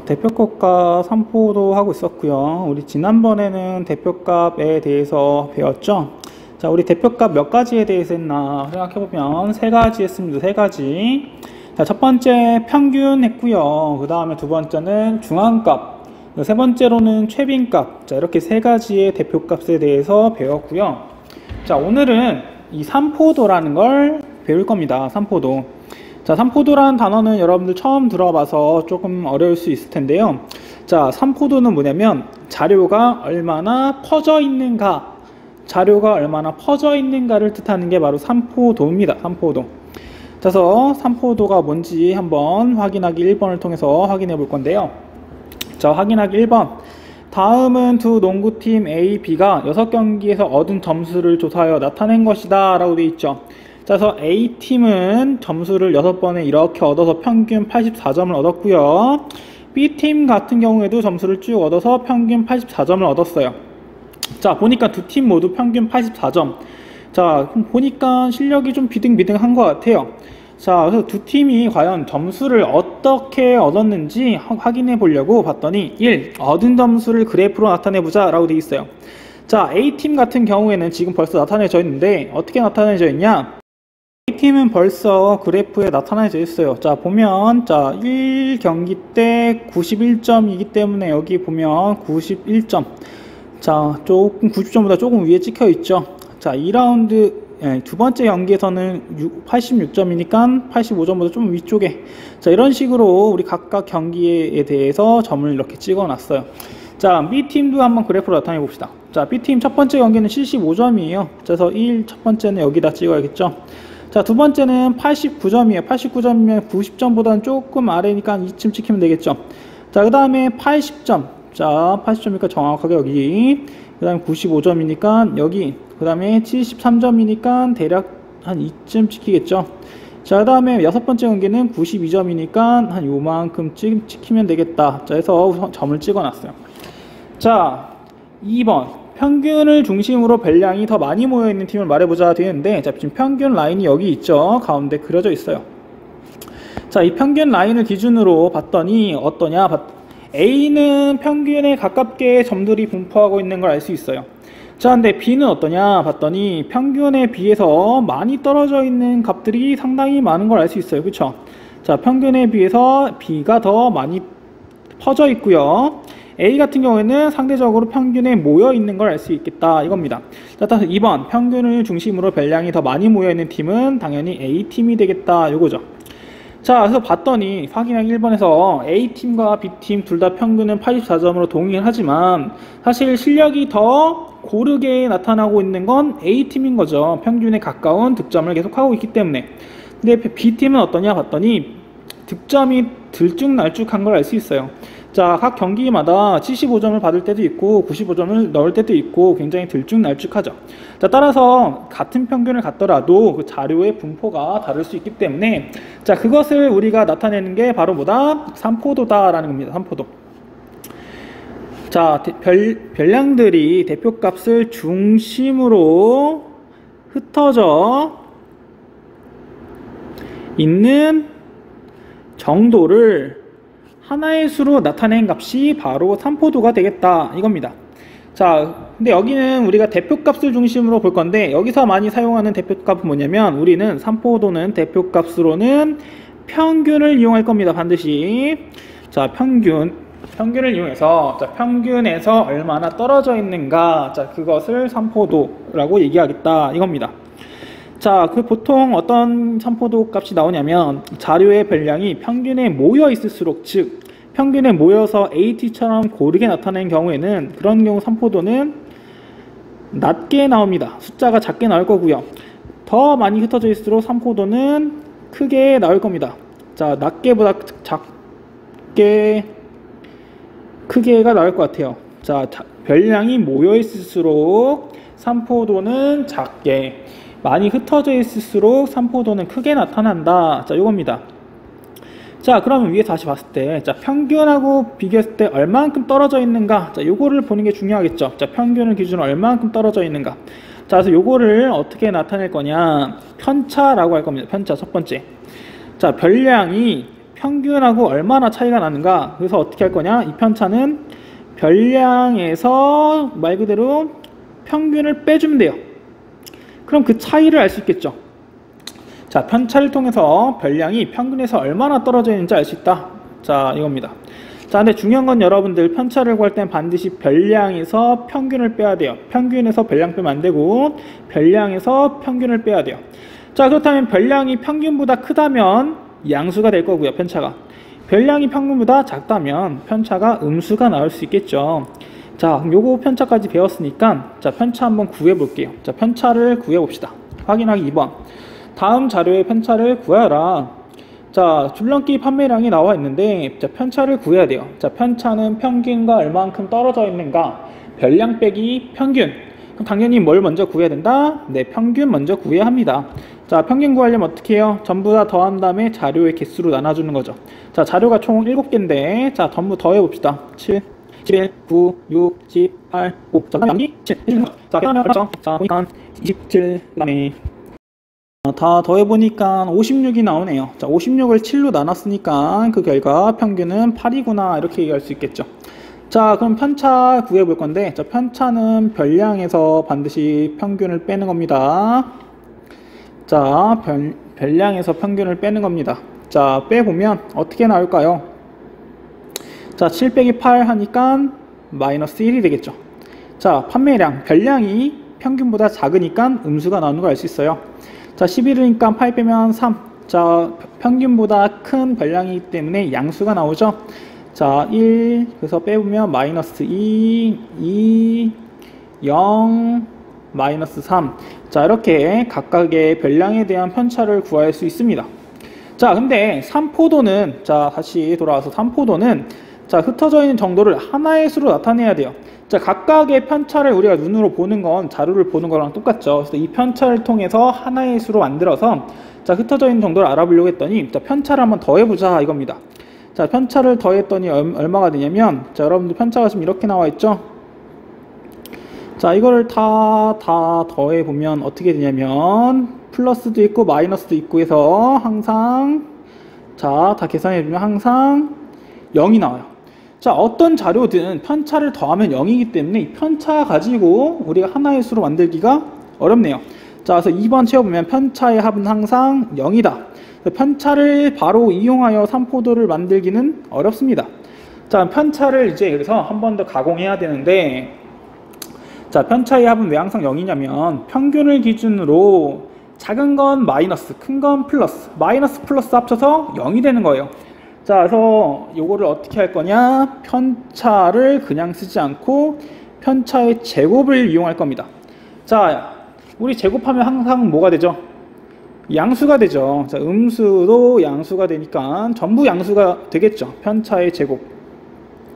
대표값과 산포도 하고 있었고요. 우리 지난번에는 대표값에 대해서 배웠죠. 자, 우리 대표값 몇 가지에 대해서 했나 생각해보면 세 가지 했습니다. 세 가지. 자, 첫 번째 평균 했고요. 그 다음에 두 번째는 중앙값, 세 번째로는 최빈값. 자, 이렇게 세 가지의 대표값에 대해서 배웠고요. 자, 오늘은 이 산포도라는 걸 배울 겁니다. 산포도. 자, 산포도라는 단어는 여러분들 처음 들어봐서 조금 어려울 수 있을 텐데요. 자, 산포도는 뭐냐면 자료가 얼마나 퍼져 있는가, 자료가 얼마나 퍼져 있는가를 뜻하는 게 바로 산포도입니다. 산포도. 그래서 산포도가 뭔지 한번 확인하기 1번을 통해서 확인해 볼 건데요. 자, 확인하기 1번. 다음은 두 농구팀 A, B가 6경기에서 얻은 점수를 조사하여 나타낸 것이다 라고 되어 있죠. 그래서 A팀은 점수를 6번에 이렇게 얻어서 평균 84점을 얻었고요. B팀 같은 경우에도 점수를 쭉 얻어서 평균 84점을 얻었어요. 자, 보니까 두 팀 모두 평균 84점. 자, 보니까 실력이 좀 비등비등한 것 같아요. 자, 그래서 두 팀이 과연 점수를 어떻게 얻었는지 확인해 보려고 봤더니 1. 얻은 점수를 그래프로 나타내 보자 라고 되어 있어요. 자, A팀 같은 경우에는 지금 벌써 나타내져 있는데 어떻게 나타내져 있냐? A팀은 벌써 그래프에 나타나져 있어요. 자, 보면 자 1경기 때 91점이기 때문에 여기 보면 91점. 자, 조금 90점보다 조금 위에 찍혀 있죠. 자, 2라운드 두 번째 경기에서는 86점이니까 85점보다 좀 위쪽에. 자, 이런 식으로 우리 각각 경기에 대해서 점을 이렇게 찍어 놨어요. 자, B팀도 한번 그래프로 나타내 봅시다. 자, B팀 첫 번째 경기는 75점이에요. 그래서 첫 번째는 여기다 찍어야겠죠. 자, 두 번째는 89점이에요. 89점이면 90점보다는 조금 아래니까 이쯤 찍히면 되겠죠. 자, 그 다음에 80점. 자, 80점이니까 정확하게 여기. 그 다음에 95점이니까 여기. 그 다음에 73점이니까 대략 한 이쯤 찍히겠죠. 자, 그 다음에 여섯 번째 경기는 92점이니까 한 요만큼 찍히면 되겠다. 자, 해서 점을 찍어 놨어요. 자, 2번. 평균을 중심으로 별량이 더 많이 모여있는 팀을 말해보자 되는데, 자, 지금 평균 라인이 여기 있죠. 가운데 그려져 있어요. 자, 이 평균 라인을 기준으로 봤더니 어떠냐? A는 평균에 가깝게 점들이 분포하고 있는 걸 알 수 있어요. 자, 근데 B는 어떠냐? 봤더니 평균에 비해서 많이 떨어져 있는 값들이 상당히 많은 걸 알 수 있어요. 그쵸? 자, 평균에 비해서 B가 더 많이 퍼져 있고요. A 같은 경우에는 상대적으로 평균에 모여 있는 걸 알 수 있겠다 이겁니다. 자, 따라서 2번 평균을 중심으로 별량이 더 많이 모여 있는 팀은 당연히 A팀이 되겠다 요거죠. 자, 그래서 봤더니 확인하기 1번에서 A팀과 B팀 둘 다 평균은 84점으로 동일을 하지만 사실 실력이 더 고르게 나타나고 있는 건 A팀인 거죠. 평균에 가까운 득점을 계속하고 있기 때문에. 근데 B팀은 어떠냐 봤더니 득점이 들쭉날쭉한 걸 알 수 있어요. 자, 각 경기마다 75점을 받을 때도 있고 95점을 넣을 때도 있고 굉장히 들쭉날쭉하죠. 자, 따라서 같은 평균을 갖더라도 그 자료의 분포가 다를 수 있기 때문에 자, 그것을 우리가 나타내는 게 바로 뭐다? 산포도다라는 겁니다. 산포도. 자, 별량들이 대표값을 중심으로 흩어져 있는 정도를 하나의 수로 나타낸 값이 바로 산포도가 되겠다 이겁니다. 자, 근데 여기는 우리가 대표값을 중심으로 볼 건데 여기서 많이 사용하는 대표값은 뭐냐면 우리는 산포도는 대표값으로는 평균을 이용할 겁니다. 반드시. 자, 평균을 이용해서 자, 평균에서 얼마나 떨어져 있는가, 자, 그것을 산포도라고 얘기하겠다 이겁니다. 자, 그 보통 어떤 산포도 값이 나오냐면 자료의 별량이 평균에 모여 있을수록, 즉 평균에 모여서 AT처럼 고르게 나타내는 경우에는 그런 경우 산포도는 낮게 나옵니다. 숫자가 작게 나올 거고요. 더 많이 흩어져 있을수록 산포도는 크게 나올 겁니다. 자, 낮게보다 작게, 크게가 나올 것 같아요. 자, 별량이 모여 있을수록 산포도는 작게, 많이 흩어져 있을수록 산포도는 크게 나타난다. 자, 요겁니다. 자, 그러면 위에 다시 봤을 때, 자, 평균하고 비교했을 때 얼만큼 떨어져 있는가? 자, 요거를 보는 게 중요하겠죠. 자, 평균을 기준으로 얼만큼 떨어져 있는가? 자, 그래서 요거를 어떻게 나타낼 거냐? 편차라고 할 겁니다. 편차 첫 번째. 자, 별량이 평균하고 얼마나 차이가 나는가. 그래서 어떻게 할 거냐, 이 편차는 별량에서 말 그대로 평균을 빼주면 돼요. 그럼 그 차이를 알 수 있겠죠. 자, 편차를 통해서 별량이 평균에서 얼마나 떨어져 있는지 알 수 있다. 자, 이겁니다. 자, 근데 중요한 건 여러분들 편차를 구할 때는 반드시 별량에서 평균을 빼야 돼요. 평균에서 별량 빼면 안 되고 별량에서 평균을 빼야 돼요. 자, 그렇다면 별량이 평균보다 크다면 양수가 될 거고요, 편차가. 별량이 평균보다 작다면 편차가 음수가 나올 수 있겠죠. 자, 그럼 요거 편차까지 배웠으니까 자, 편차 한번 구해 볼게요. 자, 편차를 구해 봅시다. 확인하기 2번. 다음 자료의 편차를 구하라. 자, 줄넘기 판매량이 나와 있는데 자, 편차를 구해야 돼요. 자, 편차는 평균과 얼만큼 떨어져 있는가? 별량 빼기 평균. 그럼 당연히 뭘 먼저 구해야 된다? 네, 평균 먼저 구해야 합니다. 자, 평균 구하려면 어떻게 해요? 전부 다 더한 다음에 자료의 개수로 나눠주는 거죠. 자, 자료가 총 7개인데 자, 전부 더해 봅시다. 7, 11, 9, 6, 10, 8, 5. 자, 그다음에 7. 자, 계산하면 자, 보니까 27, 그다음에 다 더해보니까 56이 나오네요. 자, 56을 7로 나눴으니까 그 결과 평균은 8이구나 이렇게 얘기할 수 있겠죠. 자, 그럼 편차 구해볼 건데 자, 편차는 별량에서 반드시 평균을 빼는 겁니다. 자, 별량에서 평균을 빼는 겁니다. 자, 빼보면 어떻게 나올까요? 자, 7 빼기 8 하니까 마이너스 1이 되겠죠. 자, 판매량, 별량이 평균보다 작으니까 음수가 나오는 걸 알 수 있어요. 자, 11이니까 8 빼면 3. 자, 평균보다 큰 별량이기 때문에 양수가 나오죠. 자, 1, 그래서 빼보면 마이너스 2, 0, 마이너스 3. 자, 이렇게 각각의 별량에 대한 편차를 구할 수 있습니다. 자, 근데 3포도는, 자, 다시 돌아와서 3포도는, 자, 흩어져 있는 정도를 하나의 수로 나타내야 돼요. 자, 각각의 편차를 우리가 눈으로 보는 건 자료를 보는 거랑 똑같죠. 그래서 이 편차를 통해서 하나의 수로 만들어서 자, 흩어져 있는 정도를 알아보려고 했더니 자, 편차를 한번 더해보자 이겁니다. 자, 편차를 더했더니 얼마가 되냐면 자, 여러분들 편차가 지금 이렇게 나와 있죠. 자, 이거를 다 더해보면 어떻게 되냐면 플러스도 있고 마이너스도 있고 해서 항상 자, 다 계산해보면 항상 0이 나와요. 자, 어떤 자료든 편차를 더하면 0이기 때문에 이 편차 가지고 우리가 하나의 수로 만들기가 어렵네요. 자, 그래서 2번 채워보면 편차의 합은 항상 0이다. 편차를 바로 이용하여 3포도를 만들기는 어렵습니다. 자, 편차를 이제 그래서 한 번 더 가공해야 되는데 자, 편차의 합은 왜 항상 0이냐면 평균을 기준으로 작은 건 마이너스, 큰 건 플러스, 마이너스 플러스 합쳐서 0이 되는 거예요. 자, 그래서 요거를 어떻게 할 거냐, 편차를 그냥 쓰지 않고 편차의 제곱을 이용할 겁니다. 자, 우리 제곱하면 항상 뭐가 되죠? 양수가 되죠. 자, 음수도 양수가 되니까 전부 양수가 되겠죠. 편차의 제곱.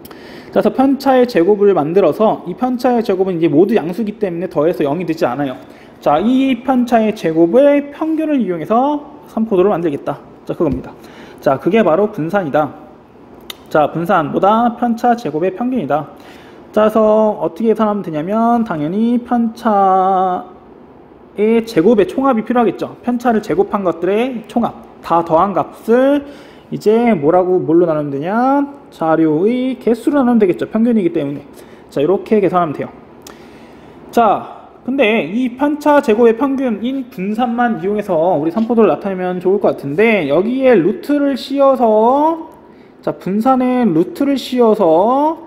자, 그래서 편차의 제곱을 만들어서 이 편차의 제곱은 이제 모두 양수기 때문에 더해서 0이 되지 않아요. 자, 이 편차의 제곱의 평균을 이용해서 3포도를 만들겠다. 자, 그겁니다. 자, 그게 바로 분산이다. 자, 분산보다 편차 제곱의 평균이다. 자, 그래서 어떻게 계산하면 되냐면 당연히 편차의 제곱의 총합이 필요하겠죠. 편차를 제곱한 것들의 총합, 다 더한 값을 이제 뭘로 나누면 되냐, 자료의 개수로 나누면 되겠죠. 평균이기 때문에. 자, 이렇게 계산하면 돼요. 자, 근데 이 편차 제곱의 평균인 분산만 이용해서 우리 3포도를 나타내면 좋을 것 같은데 여기에 루트를 씌워서 자, 분산에 루트를 씌워서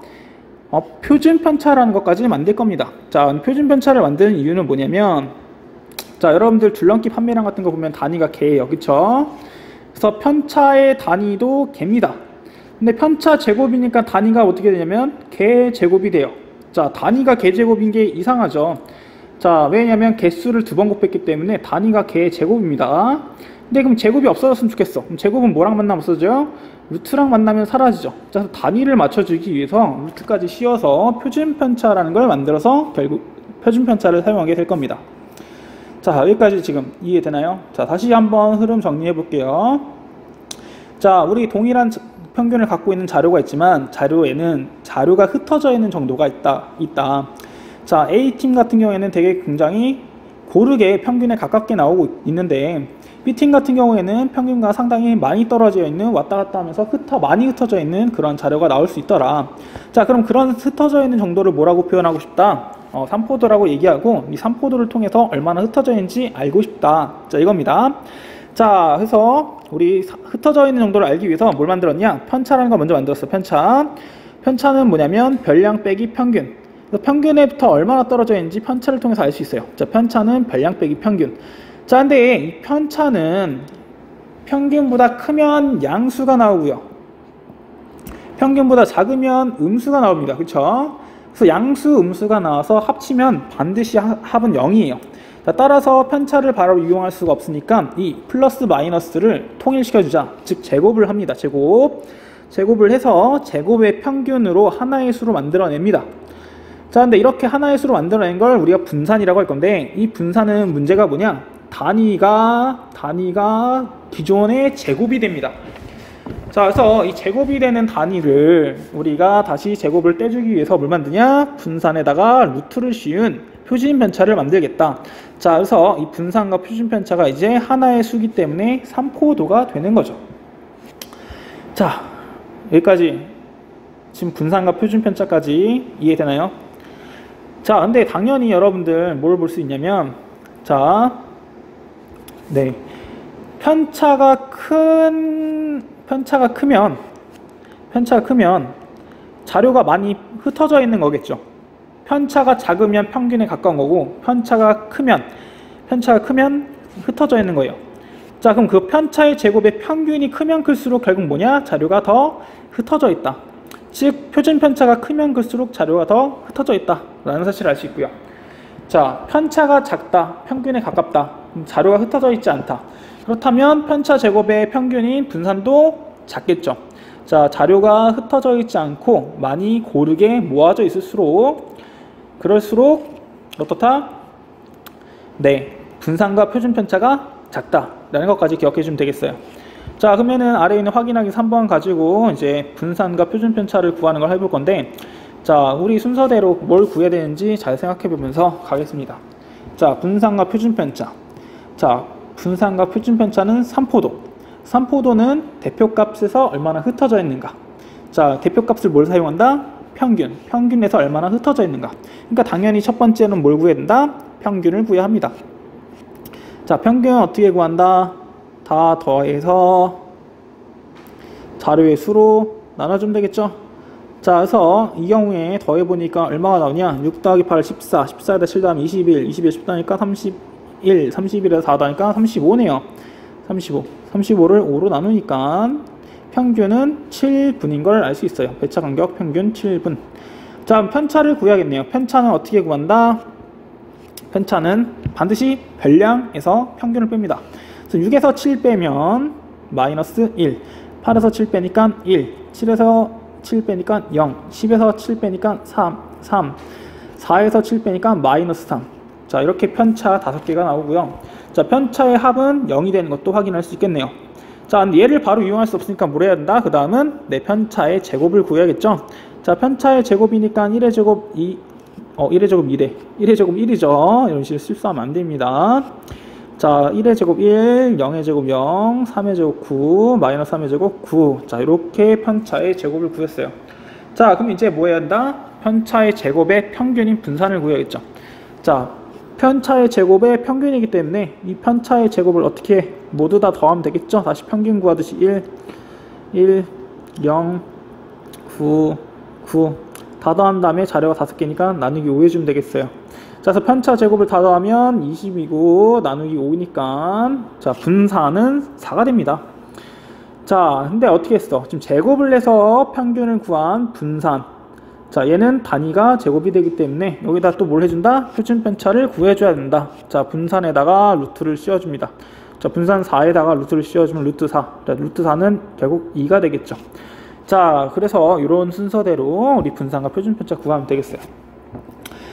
표준 편차라는 것까지 만들 겁니다. 자, 표준 편차를 만드는 이유는 뭐냐면 자, 여러분들 줄넘기 판매량 같은 거 보면 단위가 개예요. 그쵸? 그래서 편차의 단위도 개입니다. 근데 편차 제곱이니까 단위가 어떻게 되냐면 개 제곱이 돼요. 자, 단위가 개 제곱인 게 이상하죠. 자, 왜냐면 개수를 2번 곱했기 때문에 단위가 개 제곱입니다. 근데 그럼 제곱이 없어졌으면 좋겠어. 그럼 제곱은 뭐랑 만나면 없어져요? 루트랑 만나면 사라지죠. 자, 그래서 단위를 맞춰주기 위해서 루트까지 씌워서 표준 편차라는 걸 만들어서 결국 표준 편차를 사용하게 될 겁니다. 자, 여기까지 지금 이해되나요? 자, 다시 한번 흐름 정리해 볼게요. 자, 우리 동일한 평균을 갖고 있는 자료가 있지만 자료에는 자료가 흩어져 있는 정도가 있다. 자, A팀 같은 경우에는 되게 굉장히 고르게 평균에 가깝게 나오고 있는데 B팀 같은 경우에는 평균과 상당히 많이 떨어져 있는, 왔다 갔다 하면서 많이 흩어져 있는 그런 자료가 나올 수 있더라. 자, 그럼 그런 흩어져 있는 정도를 뭐라고 표현하고 싶다? 삼포도라고 얘기하고, 이 삼포도를 통해서 얼마나 흩어져 있는지 알고 싶다. 자, 이겁니다. 자, 그래서 우리 흩어져 있는 정도를 알기 위해서 뭘 만들었냐? 편차라는 거 먼저 만들었어. 편차는 뭐냐면 별량 빼기 평균. 그래서 평균에부터 얼마나 떨어져 있는지 편차를 통해서 알 수 있어요. 자, 편차는 별량 빼기 평균. 자, 근데 이 편차는 평균보다 크면 양수가 나오고요, 평균보다 작으면 음수가 나옵니다. 그쵸? 그래서 양수, 음수가 나와서 합치면 반드시 합은 0이에요. 자, 따라서 편차를 바로 이용할 수가 없으니까 이 플러스 마이너스를 통일시켜주자. 즉 제곱을 합니다. 제곱을 해서 제곱의 평균으로 하나의 수로 만들어냅니다. 자, 근데 이렇게 하나의 수로 만들어낸 걸 우리가 분산이라고 할 건데, 이 분산은 문제가 뭐냐? 단위가 기존의 제곱이 됩니다. 자, 그래서 이 제곱이 되는 단위를 우리가 다시 제곱을 떼주기 위해서 뭘 만드냐? 분산에다가 루트를 씌운 표준 편차를 만들겠다. 자, 그래서 이 분산과 표준 편차가 이제 하나의 수기 때문에 3코어도가 되는 거죠. 자, 여기까지 지금 분산과 표준 편차까지 이해되나요? 자, 근데 당연히 여러분들 뭘 볼 수 있냐면, 자, 네, 편차가 크면 자료가 많이 흩어져 있는 거겠죠. 편차가 작으면 평균에 가까운 거고, 편차가 크면 흩어져 있는 거예요. 자, 그럼 그 편차의 제곱의 평균이 크면 클수록 결국 뭐냐? 자료가 더 흩어져 있다. 즉 표준 편차가 크면 클수록 자료가 더 흩어져 있다 라는 사실을 알 수 있고요. 자, 편차가 작다, 평균에 가깝다, 자료가 흩어져 있지 않다. 그렇다면 편차 제곱의 평균인 분산도 작겠죠. 자, 자료가 흩어져 있지 않고 많이 고르게 모아져 있을수록, 그럴수록 어떻다? 네, 분산과 표준 편차가 작다 라는 것까지 기억해 주면 되겠어요. 자, 그러면은 아래에 있는 확인하기 3번 가지고 이제 분산과 표준 편차를 구하는 걸 해볼 건데, 자, 우리 순서대로 뭘 구해야 되는지 잘 생각해 보면서 가겠습니다. 자, 분산과 표준 편차. 자, 분산과 표준 편차는 삼포도는 대표값에서 얼마나 흩어져 있는가. 자, 대표값을 뭘 사용한다? 평균에서 얼마나 흩어져 있는가. 그러니까 당연히 첫 번째는 뭘 구해야 된다? 평균을 구해야 합니다. 자, 평균은 어떻게 구한다? 다 더해서 자료의 수로 나눠주면 되겠죠. 자, 그래서 이 경우에 더해보니까 얼마가 나오냐? 6 더하기 8, 14, 14에다 7 더하면 21, 21, 10 더하니까 31, 31에다 4 더하니까 35네요. 35를 5로 나누니까 평균은 7분인 걸 알 수 있어요. 배차 간격 평균 7분. 자, 편차를 구해야겠네요. 편차는 어떻게 구한다? 편차는 반드시 별량에서 평균을 뺍니다. 그래서 6에서 7 빼면 마이너스 1, 8에서 7 빼니까 1, 7에서 7 빼니까 0, 10에서 7 빼니까 3, 4에서 7 빼니까 마이너스 3. 자, 이렇게 편차 5개가 나오고요. 자, 편차의 합은 0이 되는 것도 확인할 수 있겠네요. 자, 근데 얘를 바로 이용할 수 없으니까 뭘 해야 된다? 그 다음은 내 편차의 제곱을 구해야겠죠. 자, 편차의 제곱이니까 1의 제곱 2, 1의 제곱 2래. 1의 제곱 1이죠. 이런 식으로 실수하면 안 됩니다. 자, 1의 제곱 1, 0의 제곱 0, 3의 제곱 9, 마이너스 3의 제곱 9. 자, 이렇게 편차의 제곱을 구했어요. 자, 그럼 이제 뭐 해야 한다? 편차의 제곱의 평균인 분산을 구해야겠죠. 자, 편차의 제곱의 평균이기 때문에 이 편차의 제곱을 어떻게 모두 다 더하면 되겠죠. 다시 평균 구하듯이 1, 0, 9, 9 다 더한 다음에 자료가 5개니까 나누기 5 해주면 되겠어요. 자, 그래서 편차 제곱을 다 더하면 20이고 나누기 5니까 자, 분산은 4가 됩니다. 자, 근데 어떻게 했어? 지금 제곱을 해서 평균을 구한 분산. 자, 얘는 단위가 제곱이 되기 때문에 여기다 또 뭘 해준다? 표준 편차를 구해줘야 된다. 자, 분산에다가 루트를 씌워줍니다. 자, 분산 4에다가 루트를 씌워주면 루트 4. 자, 루트 4는 결국 2가 되겠죠. 자, 그래서 이런 순서대로 우리 분산과 표준 편차 구하면 되겠어요.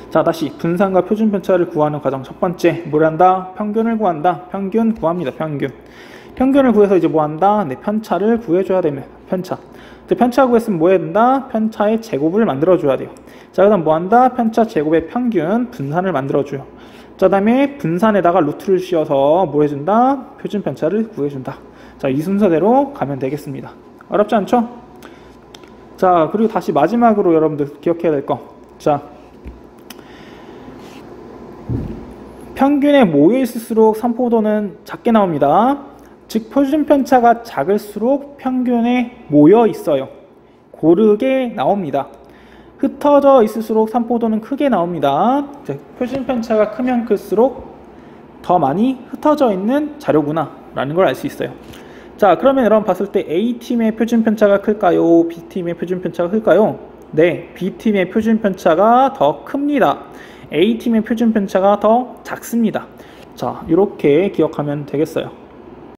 자, 다시 분산과 표준 편차를 구하는 과정 첫 번째 뭘 한다? 평균을 구한다. 평균 구합니다. 평균을 구해서 이제 뭐 한다? 네, 편차를 구해줘야 됩니다. 편차 구했으면 뭐 해야 된다? 편차의 제곱을 만들어줘야 돼요. 자, 그 다음 뭐 한다? 편차 제곱의 평균 분산을 만들어줘요. 자, 다음에 분산에다가 루트를 씌워서 뭐 해준다? 표준 편차를 구해준다. 자, 이 순서대로 가면 되겠습니다. 어렵지 않죠? 자, 그리고 다시 마지막으로 여러분들 기억해야 될 거. 자, 평균에 모여 있을수록 산포도는 작게 나옵니다. 즉, 표준 편차가 작을수록 평균에 모여 있어요. 고르게 나옵니다. 흩어져 있을수록 산포도는 크게 나옵니다. 즉, 표준 편차가 크면 클수록 더 많이 흩어져 있는 자료구나 라는 걸 알 수 있어요. 자, 그러면 여러분 봤을 때 A팀의 표준 편차가 클까요? B팀의 표준 편차가 클까요? 네, B팀의 표준 편차가 더 큽니다. A팀의 표준 편차가 더 작습니다. 자, 이렇게 기억하면 되겠어요.